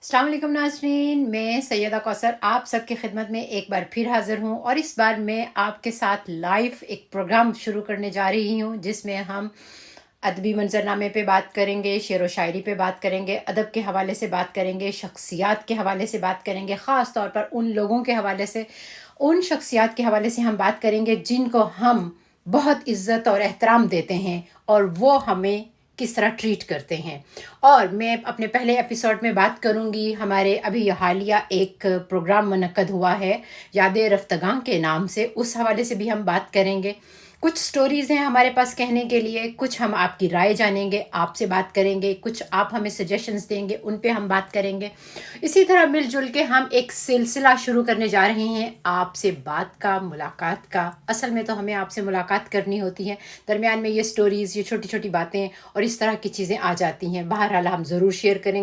अस्सलाम वालेकुम नाज़रीन, मैं सैयदा कौसर आप सबकी खिदमत में एक बार फिर हाज़िर हूँ और इस बार मैं आपके साथ लाइव एक प्रोग्राम शुरू करने जा रही हूँ जिसमें हम अदबी मंजरनामे पे बात करेंगे, शेर व शायरी पे बात करेंगे, अदब के हवाले से बात करेंगे, शख्सियात के हवाले से बात करेंगे, ख़ास तौर पर उन लोगों के हवाले से, उन शख्सियात के हवाले से हम बात करेंगे जिनको हम बहुत इज़्ज़त और एहतराम देते हैं और वो हमें किस तरह ट्रीट करते हैं। और मैं अपने पहले एपिसोड में बात करूंगी, हमारे अभी हालिया एक प्रोग्राम मुनक्कद हुआ है याद रफ्तगां के नाम से, उस हवाले से भी हम बात करेंगे। कुछ स्टोरीज़ हैं हमारे पास कहने के लिए, कुछ हम आपकी राय जानेंगे, आपसे बात करेंगे, कुछ आप हमें सजेशंस देंगे, उन पे हम बात करेंगे। इसी तरह मिलजुल के हम एक सिलसिला शुरू करने जा रहे हैं आपसे बात का, मुलाकात का। असल में तो हमें आपसे मुलाकात करनी होती है, दरमियान में ये स्टोरीज़, ये छोटी छोटी बातें और इस तरह की चीज़ें आ जाती हैं। बहरहाल हम ज़रूर शेयर करेंगे।